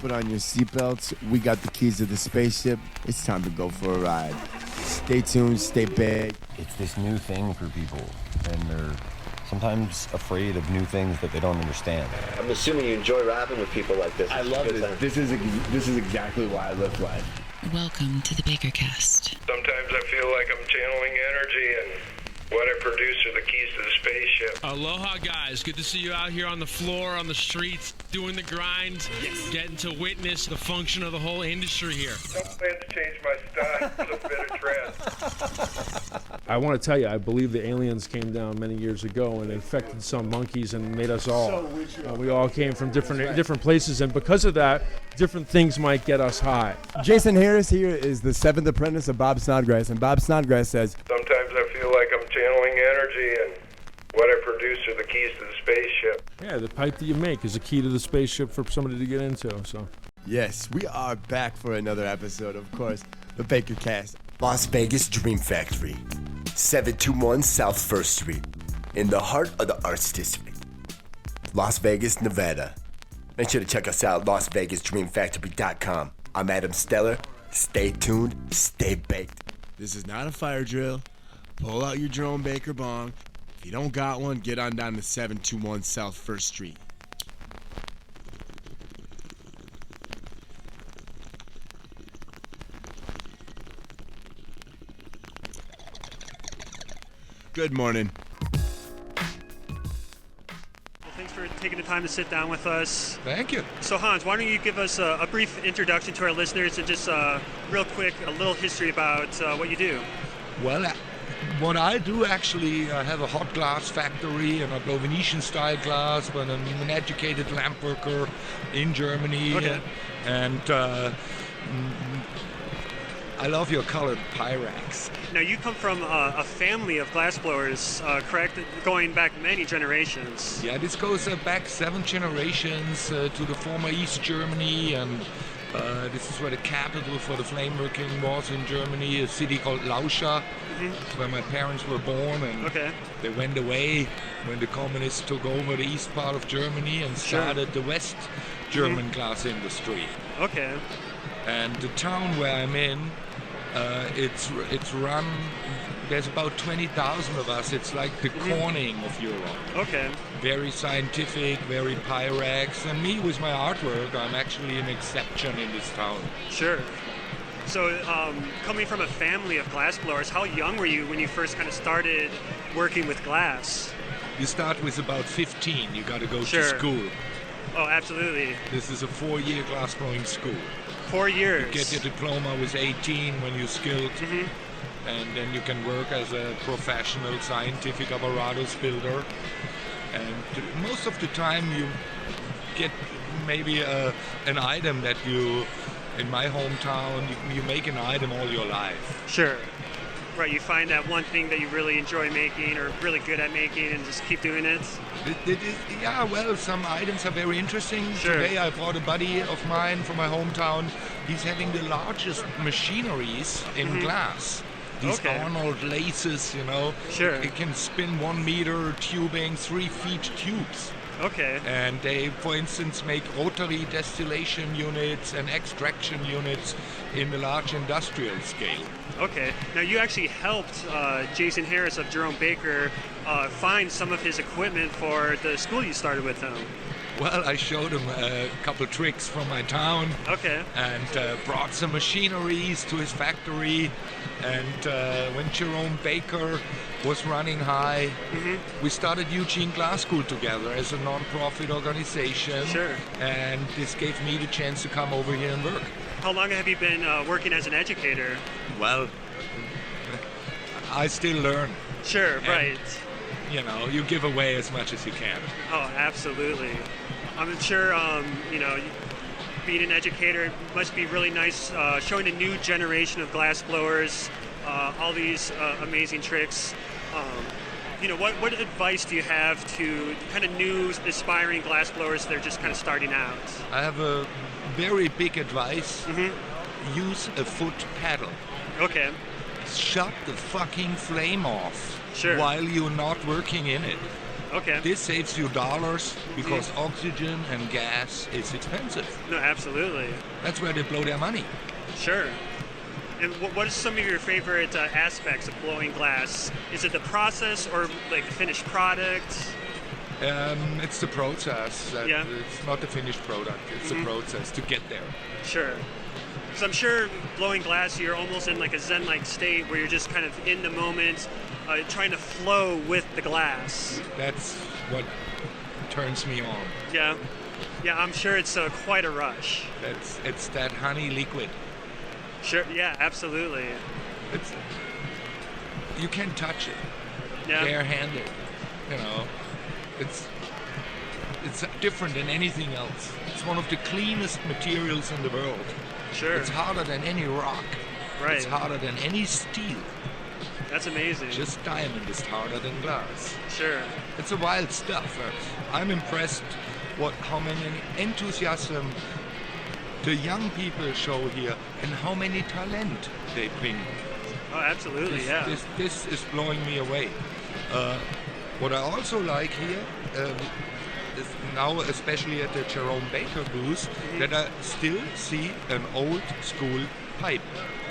Put on your seatbelts. We got the keys to the spaceship. It's time to go for a ride. Stay tuned, stay baked. It's this new thing for people, and they're sometimes afraid of new things that they don't understand. I'm assuming you enjoy rapping with people like this. I love it. This is exactly why I live life. Welcome to the BAKERCAST. Sometimes I feel like I'm channeling energy, and what I produce are the keys to the spaceship. Aloha, guys. Good to see you out here on the floor, on the streets, doing the grind, getting to witness the function of the whole industry here. No plans to change my style. It's a bit of trend. I want to tell you, I believe the aliens came down many years ago and infected some monkeys and made us all. We all came from different places, and because of that, different things might get us high. Jason Harris here is the seventh apprentice of Bob Snodgrass, and Bob Snodgrass says, Sometimes I feel like I'm channeling energy, and what I produce are the keys to the spaceship. Yeah, the pipe that you make is a key to the spaceship for somebody to get into. So, yes, we are back for another episode, of course, the BAKERCAST. Las Vegas Dream Factory, 721 South 1st Street, in the heart of the Arts District, Las Vegas, Nevada. Make sure to check us out, LasVegasDreamFactory.com. I'm Adam Stellar. Stay tuned, stay baked. This is not a fire drill. Pull out your Jerome Baker bong. If you don't got one, get on down to 721 South 1st Street. Good morning. Thanks for taking the time to sit down with us. Thank you. So Hans, why don't you give us a brief introduction to our listeners and just real quick, a little history about what you do. Well, what I do actually, I have a hot glass factory and I blow Venetian-style glass, but I'm an educated lamp worker in Germany. Okay. And I love your colored Pyrex. Now, you come from a family of glassblowers, correct? Going back many generations. Yeah, this goes back 7 generations to the former East Germany, and this is where the capital for the flame working was in Germany, a city called Lauscha, where my parents were born, and they went away when the communists took over the east part of Germany and started the West German glass industry. Okay. And the town where I'm in, it's run, there's about 20,000 of us. It's like the Corning of Europe. Okay. Very scientific, very Pyrex. And me with my artwork, I'm actually an exception in this town. Sure. So coming from a family of glassblowers, how young were you when you first kind of started working with glass? You start with about 15. You got to go to school. Oh, absolutely. This is a 4-year glassblowing school. 4 years. You get your diploma with 18 when you're skilled, and then you can work as a professional scientific apparatus builder. And most of the time you get maybe an item that you, in my hometown, you make an item all your life. Sure. Right, you find that one thing that you really enjoy making or really good at making and just keep doing it? Yeah, well, some items are very interesting. Sure. Today I brought a buddy of mine from my hometown. He's having the largest machineries in glass. These Arnold laces, you know. Sure. It can spin 1 meter tubing, 3 feet tubes. Okay. And they, for instance, make rotary distillation units and extraction units in the large industrial scale. Okay. Now, you actually helped Jason Harris of Jerome Baker find some of his equipment for the school you started with him. Well, I showed him a couple tricks from my town. Okay. And brought some machineries to his factory. And when Jerome Baker was running high, we started Eugene Glass School together as a non-profit organization. Sure. And this gave me the chance to come over here and work. How long have you been working as an educator? Well, I still learn. Sure, right. You know, you give away as much as you can. Oh, absolutely. I'm sure, you know, being an educator must be really nice, showing a new generation of glassblowers all these amazing tricks. You know, what advice do you have to kind of new, aspiring glassblowers that are just kind of starting out? I have a very big advice. Use a foot pedal. Okay. Shut the fucking flame off Sure. while you're not working in it. Okay. This saves you dollars because oxygen and gas is expensive. No, absolutely. That's where they blow their money. Sure. And what are some of your favorite aspects of blowing glass? Is it the process or like the finished product? It's the process. Yeah. It's not the finished product. It's the process to get there. Sure. So I'm sure blowing glass, you're almost in like a zen-like state where you're just kind of in the moment, trying to flow with the glass. That's what turns me on. Yeah. Yeah, I'm sure it's quite a rush. It's that honey liquid. Sure. Yeah, absolutely. You can touch it. Yeah. Barehanded. You know. It's different than anything else. It's one of the cleanest materials in the world. Sure. It's harder than any rock. Right. It's harder than any steel. That's amazing. Just diamond is harder than glass. Sure. It's a wild stuff. I'm impressed how many enthusiasm the young people show here and how many talent they bring. Oh, absolutely, This is blowing me away. What I also like here is now, especially at the Jerome Baker booth, that I still see an old school pipe.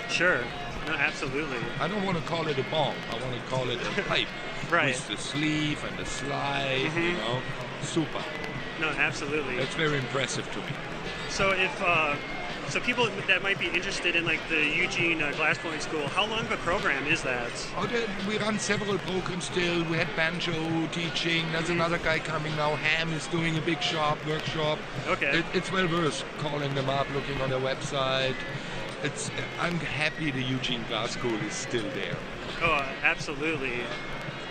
Sure. No, absolutely. I don't want to call it a bomb. I want to call it a pipe. Right. With the sleeve and the slide, you know. Super. No, absolutely. That's very impressive to me. So so people that might be interested in like the Eugene Glassblowing School, how long of a program is that? We run several programs still. We had banjo teaching. There's another guy coming now. Ham is doing a big workshop. Okay. It's well worth calling them up, looking on their website. I'm happy the Eugene Glass School is still there. Oh, absolutely.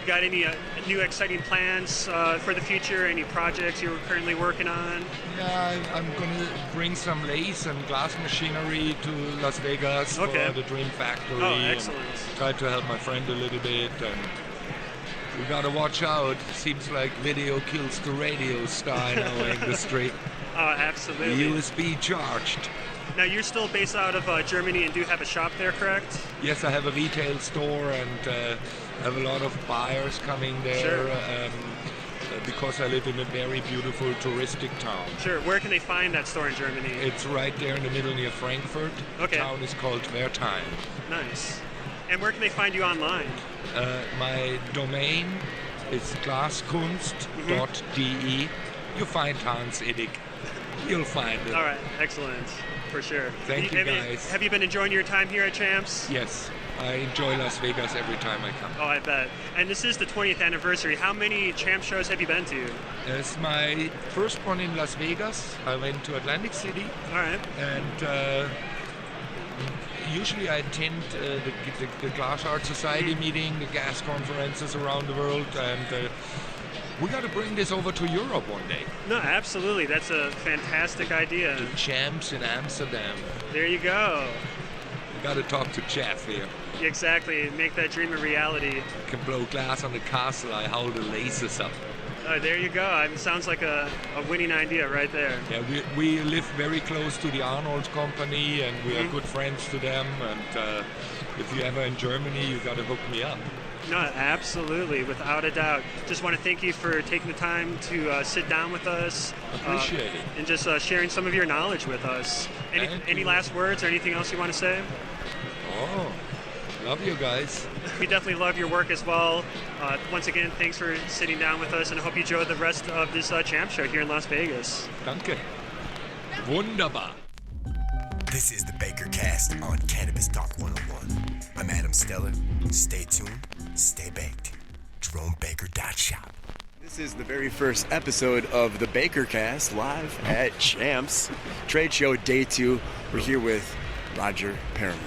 Got any new exciting plans for the future? Any projects you're currently working on? Yeah, I'm going to bring some lace and glass machinery to Las Vegas for the Dream Factory. Oh, excellent. Try to help my friend a little bit. And we got to watch out. Seems like video kills the radio star in our industry. Oh, absolutely. USB charged. Now, you're still based out of Germany and do have a shop there, correct? Yes, I have a retail store and have a lot of buyers coming there. Sure. Because I live in a very beautiful touristic town. Sure. Where can they find that store in Germany? It's right there in the middle near Frankfurt. Okay. The town is called Wertheim. Nice. And where can they find you online? My domain is glasskunst.de. You find Hans Ittig. You'll find it. All right. Excellent. For sure. Thank you, guys. Have you been enjoying your time here at Champs? Yes. I enjoy Las Vegas every time I come. Oh, I bet. And this is the 20th anniversary. How many Champ shows have you been to? It's my first one in Las Vegas. I went to Atlantic City. All right. And usually I attend the Glass Art Society meeting, the gas conferences around the world, and we got to bring this over to Europe one day. No, absolutely. That's a fantastic idea. The Champs in Amsterdam. There you go. We got to talk to Jeff here. Exactly. Make that dream a reality. I can blow glass on the castle. I hold the laces up. There you go. Sounds like a winning idea right there. Yeah, we live very close to the Arnold company, and we are good friends to them. And if you're ever in Germany, you got to hook me up. No, absolutely, without a doubt. Just want to thank you for taking the time to sit down with us. Appreciate it. And just sharing some of your knowledge with us. Any last words or anything else you want to say? Oh, love you guys. We definitely love your work as well. Once again, thanks for sitting down with us, and I hope you enjoy the rest of this Champ Show here in Las Vegas. Danke. Wunderbar. This is the BakerCast on Cannabis Talk 101. I'm Adam Stellar. Stay tuned, stay baked. JeromeBaker.shop. This is the very first episode of the BakerCast live at Champs Trade Show Day 2. We're here with Roger Paramore.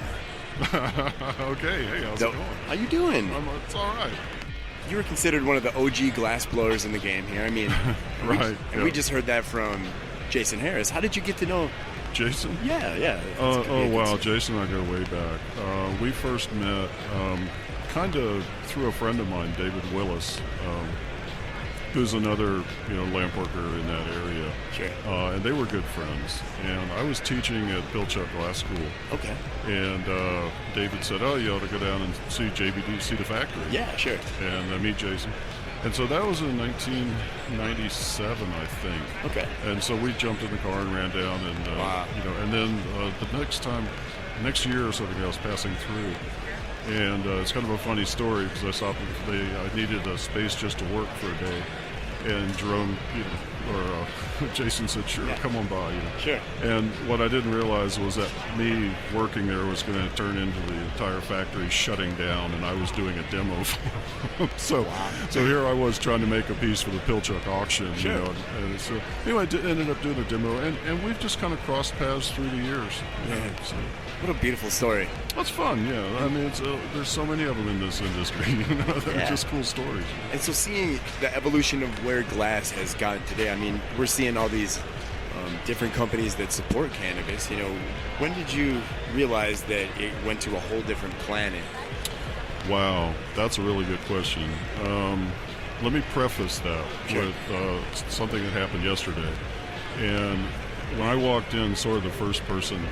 Okay, hey, how's it going? How you doing? It's all right. You were considered one of the OG glass blowers in the game here. I mean, right. We just heard that from Jason Harris. How did you get to know Jason? Yeah. Oh, wow. Jason and I go way back. We first met kind of through a friend of mine, David Willis, who's another lamp worker in that area. Sure. And they were good friends. And I was teaching at Pilchuck Glass School. Okay. And David said, "Oh, you ought to go down and see JBD, see the factory." Yeah, sure. And I meet Jason. And so that was in 1997, I think. Okay. And so we jumped in the car and ran down, and you know, and then next year or something, I was passing through, and it's kind of a funny story because I saw I needed a space just to work for a day, and Jerome, Jason said, "Sure, come on by." You know. Sure. And what I didn't realize was that me working there was going to turn into the entire factory shutting down, and I was doing a demo for them. So here I was trying to make a piece for the Pilchuck auction. Sure. You know, and so anyway, I ended up doing a demo, and we've just kind of crossed paths through the years. Yeah. So. What a beautiful story. That's fun, yeah. I mean, there's so many of them in this industry. You know, they're just cool stories. And so seeing the evolution of where glass has gotten today, I mean, we're seeing all these different companies that support cannabis. You know, when did you realize that it went to a whole different planet? Wow, that's a really good question. Let me preface that with something that happened yesterday. And when I walked in, sort of the first person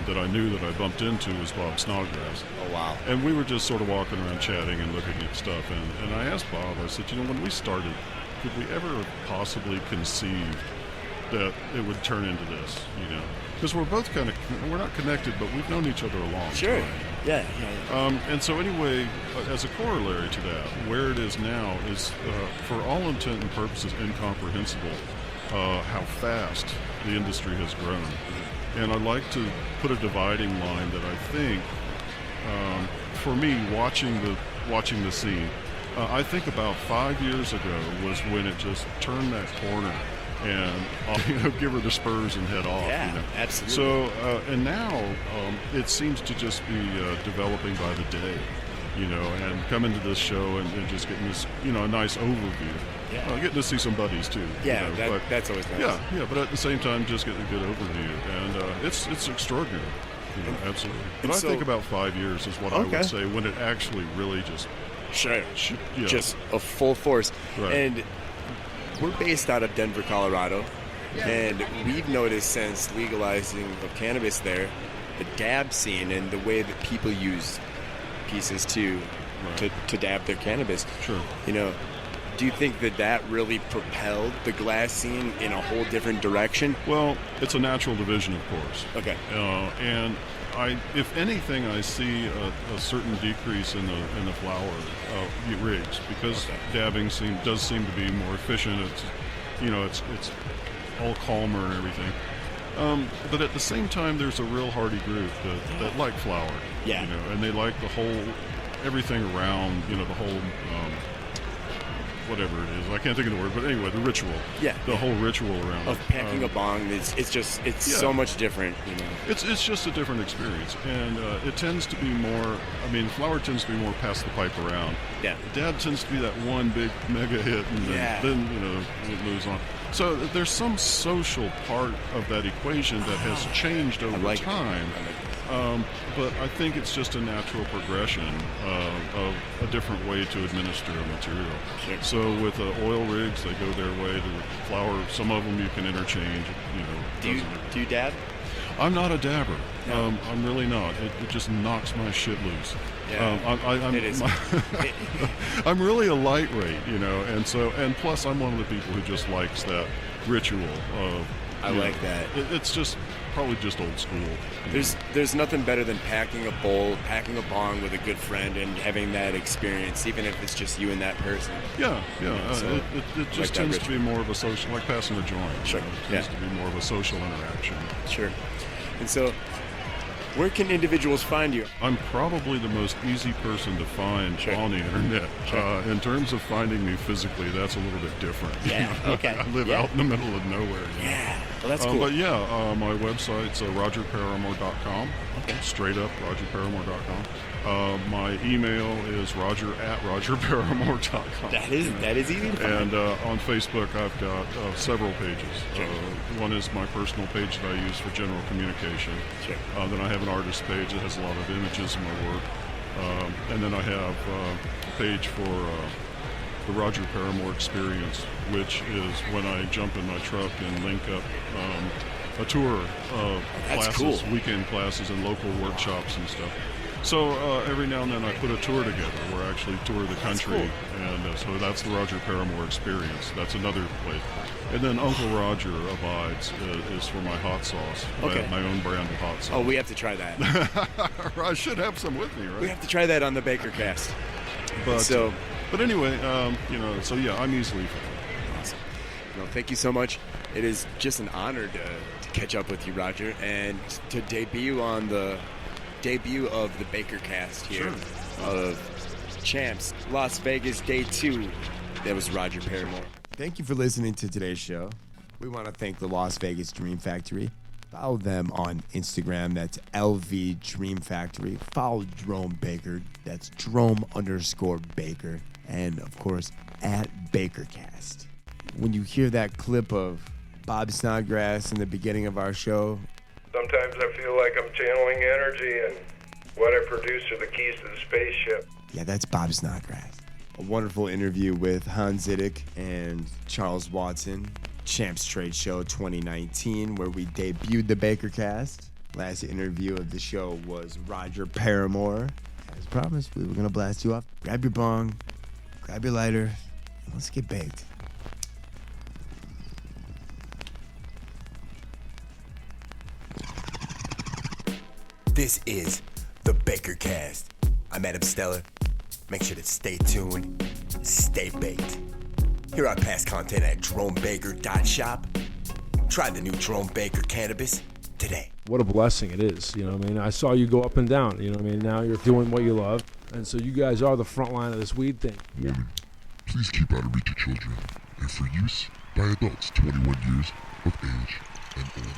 that I knew that I bumped into was Bob Snodgrass. Oh, wow. And we were just sort of walking around chatting and looking at stuff. And I asked Bob, I said, you know, when we started, could we ever possibly conceive that it would turn into this, you know? Because we're both kind of, we're not connected, but we've known each other a long time. Yeah. And so anyway, as a corollary to that, where it is now is, for all intent and purposes, incomprehensible how fast the industry has grown. And I'd like to put a dividing line that I think, for me, watching the scene, I think about 5 years ago was when it just turned that corner, and give her the spurs and head off. Yeah, you know? absolutely. So and now it seems to just be developing by the day, you know, and coming to this show and just getting this, you know, a nice overview. Yeah. Getting to see some buddies too. Yeah, you know, that's always nice. Yeah, but at the same time, just getting a good overview, and it's extraordinary. You know, absolutely. But I think about 5 years is what I would say when it actually really just just a full force. Right. And we're based out of Denver, Colorado, and we've noticed since legalizing of cannabis there, the dab scene and the way that people use pieces to dab their cannabis. Sure. You know, do you think that really propelled the glass scene in a whole different direction? Well, it's a natural division, of course. Okay. And if anything, I see a certain decrease in the flower rigs because dabbing does seem to be more efficient. It's, you know, it's all calmer and everything. But at the same time, there's a real hardy group that like flower. Yeah. You know, and they like everything around. You know, the whole. Whatever it is, I can't think of the word, but anyway, the ritual. Yeah. The whole ritual around of packing a bong. It's so much different. You know. It's just a different experience, and it tends to be more. I mean, flower tends to be more pass the pipe around. Yeah. Dab tends to be that one big mega hit, and then you know it moves on. So there's some social part of that equation that has changed over time. But I think it's just a natural progression of a different way to administer a material. Sure. So with the oil rigs, they go their way. The flower, some of them you can interchange. You know. Do you dab? I'm not a dabber. No. I'm really not. It just knocks my shit loose. Yeah. It is. I'm really a lightweight, you know, and plus I'm one of the people who just likes that ritual of. I like that. It's just probably just old school. There's nothing better than packing a bowl, packing a bong with a good friend, and having that experience, even if it's just you and that person. Yeah. So, it just tends to be more of a social, like passing a joint. Sure. You know, it tends to be more of a social interaction. Sure. And so, where can individuals find you? I'm probably the most easy person to find on the internet. Sure. In terms of finding me physically, that's a little bit different. Yeah, okay. I live out in the middle of nowhere. Yeah, well, that's cool. But my website's rogerparamore.com. Okay. Straight up, rogerparamore.com. My email is roger@rogerparamore.com. That is easy to find. And on Facebook, I've got several pages. Sure. One is my personal page that I use for general communication. Sure. Then I have an artist page that has a lot of images of my work. And then I have a page for the Roger Paramore Experience, which is when I jump in my truck and link up a tour of classes, cool. weekend classes, and local workshops and stuff. So every now and then I put a tour together where I actually tour the country, and so that's the Roger Paramore experience. That's another place. And then Uncle Roger Abides is for my hot sauce, my own brand of hot sauce. Oh, we have to try that. I should have some with me, right? We have to try that on the BAKERCAST. But anyway, so yeah, I'm easily found. Awesome. Well, thank you so much. It is just an honor to catch up with you, Roger, and to debut on the debut of the BAKERCAST here of Champs Las Vegas Day 2. That was Roger Paramore. Thank you for listening to today's show. We want to thank the Las Vegas Dream Factory. Follow them on Instagram. That's LV Dream Factory. Follow Jerome Baker. That's Jerome_Baker. And, of course, at BAKERCAST. When you hear that clip of Bob Snodgrass in the beginning of our show, sometimes I feel like I'm channeling energy, and what I produce are the keys to the spaceship. yeah, that's Bob Snodgrass. A wonderful interview with Hans Ittig and Charles Watson, Champs Trade Show 2019, where we debuted the BAKERCAST. Last interview of the show was Roger Paramore. As promised, we were going to blast you off. Grab your bong, grab your lighter, and let's get baked. This is the BAKERCAST. I'm Adam Stellar. Make sure to stay tuned, stay baked. Hear our past content at DroneBaker.shop. Try the new Drone Baker cannabis today. What a blessing it is, you know what I mean? I saw you go up and down, you know what I mean? Now you're doing what you love, and so you guys are the front line of this weed thing. Warning, please keep out of reach of children, and for use by adults 21 years of age and older.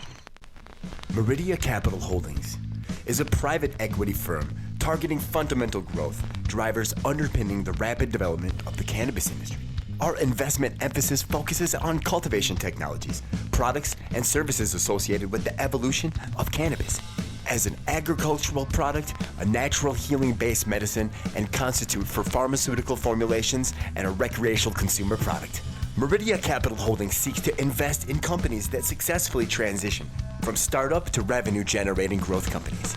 Meridia Capital Holdings is a private equity firm targeting fundamental growth drivers underpinning the rapid development of the cannabis industry. Our investment emphasis focuses on cultivation technologies, products, and services associated with the evolution of cannabis. As an agricultural product, a natural healing-based medicine, and constitute for pharmaceutical formulations and a recreational consumer product. Meridia Capital Holdings seeks to invest in companies that successfully transition from startup to revenue-generating growth companies.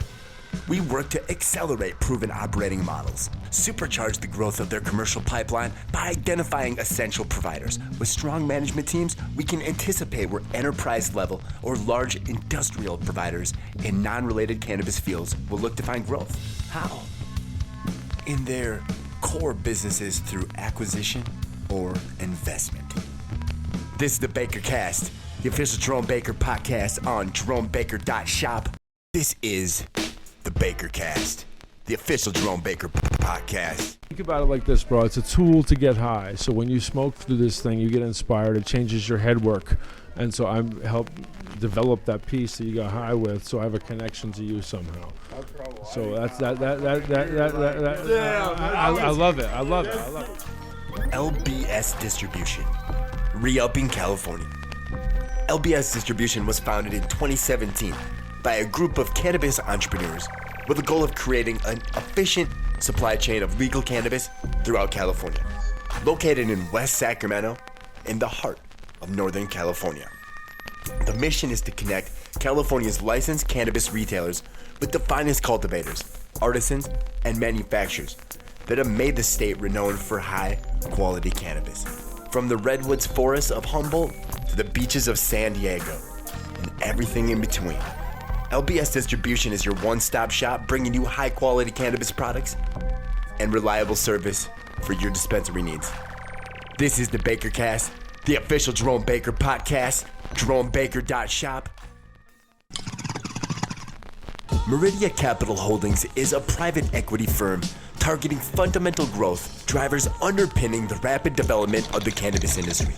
We work to accelerate proven operating models, supercharge the growth of their commercial pipeline by identifying essential providers. With strong management teams, we can anticipate where enterprise-level or large industrial providers in non-related cannabis fields will look to find growth. How? In their core businesses through acquisition or investment. This is the BAKERCAST, the official Jerome Baker podcast on JeromeBaker.shop. This is the BAKERCAST, the official Jerome Baker podcast. Think about it like this, bro. It's a tool to get high. So when you smoke through this thing, you get inspired. It changes your head work. And so I helped develop that piece that you got high with, so I have a connection to you somehow. So that's that. I love it. I love it. LBS Distribution, re-upping California. LBS Distribution was founded in 2017 by a group of cannabis entrepreneurs with the goal of creating an efficient supply chain of legal cannabis throughout California. Located in West Sacramento, in the heart of Northern California. The mission is to connect California's licensed cannabis retailers with the finest cultivators, artisans, and manufacturers that have made the state renowned for high-quality cannabis. From the redwoods forests of Humboldt to the beaches of San Diego, and everything in between. LBS Distribution is your one-stop shop, bringing you high-quality cannabis products and reliable service for your dispensary needs. This is the BAKERCAST, the official Jerome Baker podcast, JeromeBaker.shop. Meridia Capital Holdings is a private equity firm targeting fundamental growth drivers underpinning the rapid development of the cannabis industry.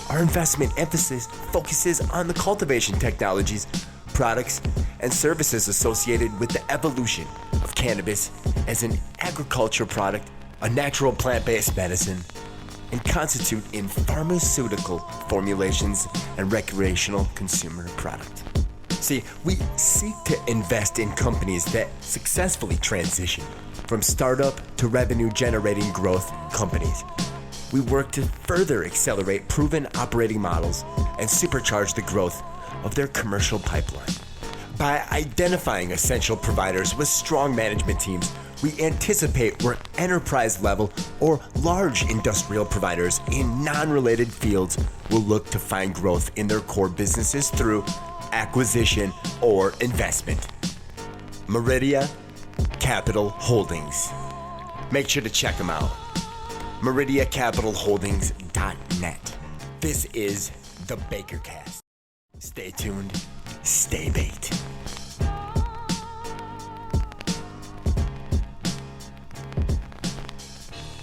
Our investment emphasis focuses on the cultivation technologies, products, and services associated with the evolution of cannabis as an agricultural product, a natural plant-based medicine, and constitute in pharmaceutical formulations and recreational consumer product. See, we seek to invest in companies that successfully transition from startup to revenue-generating growth companies. We work to further accelerate proven operating models and supercharge the growth of their commercial pipeline By identifying essential providers with strong management teams, we anticipate where enterprise-level or large industrial providers in non-related fields will look to find growth in their core businesses through acquisition or investment. Meridia Capital Holdings. Make sure to check them out. MeridiaCapitalHoldings.net. This is the BakerCast. Stay tuned, stay baked.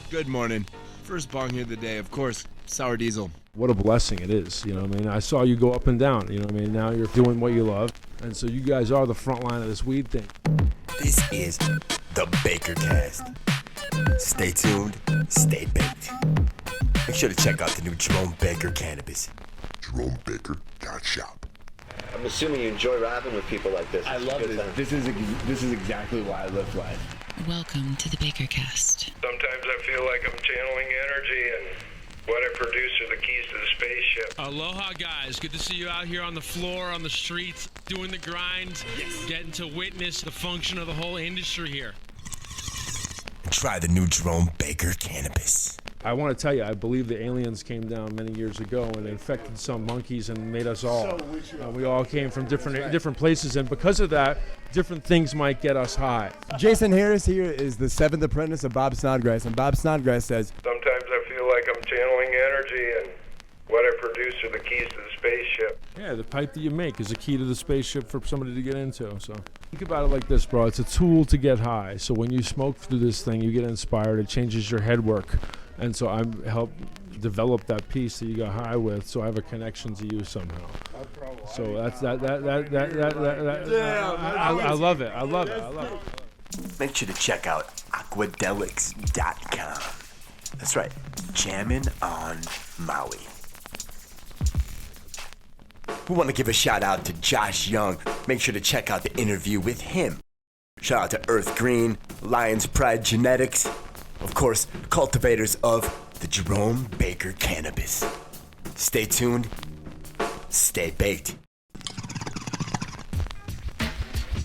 Good morning. First bong here of the day, of course, sour diesel. What a blessing it is, you know what I mean? I saw you go up and down, you know what I mean? Now you're doing what you love, and so you guys are the front line of this weed thing. This is the BakerCast. Stay tuned, stay baked. Make sure to check out the new Jerome Baker cannabis. JeromeBaker.shop. I'm assuming you enjoy rapping with people like this. I love this. This is exactly why I live life. Welcome to the BakerCast. Sometimes I feel like I'm channeling energy, and what I produce are the keys to the spaceship. Aloha, guys. Good to see you out here on the floor, on the streets, doing the grind, getting to witness the function of the whole industry here. Try the new Jerome Baker cannabis. I want to tell you, I believe the aliens came down many years ago and infected some monkeys and made us all. We all came from different places, and because of that, different things might get us high. Jason Harris here is the seventh apprentice of Bob Snodgrass, and Bob Snodgrass says, Sometimes I feel like I'm channeling energy, and what I produce are the keys to the spaceship. Yeah, the pipe that you make is a key to the spaceship for somebody to get into. So think about it like this, bro. It's a tool to get high. So when you smoke through this thing, you get inspired. It changes your head work. And so I help develop that piece that you got high with, so I have a connection to you somehow. So that's that. I love it. I love it. Make sure to check out aquadelics.com. That's right, jamming on Maui. We want to give a shout out to Josh Young. Make sure to check out the interview with him. Shout out to Earth Green, Lion's Pride Genetics, of course, cultivators of the Jerome Baker cannabis. Stay tuned, stay baked.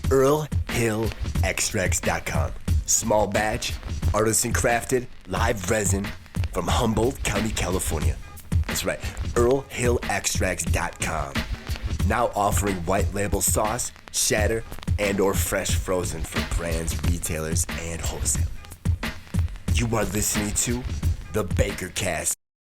EarlHillExtracts.com. Small batch, artisan crafted, live resin from Humboldt County, California. That's right, EarlHillExtracts.com. Now offering white label sauce, shatter, and or fresh frozen for brands, retailers, and wholesalers. You are listening to the BakerCast.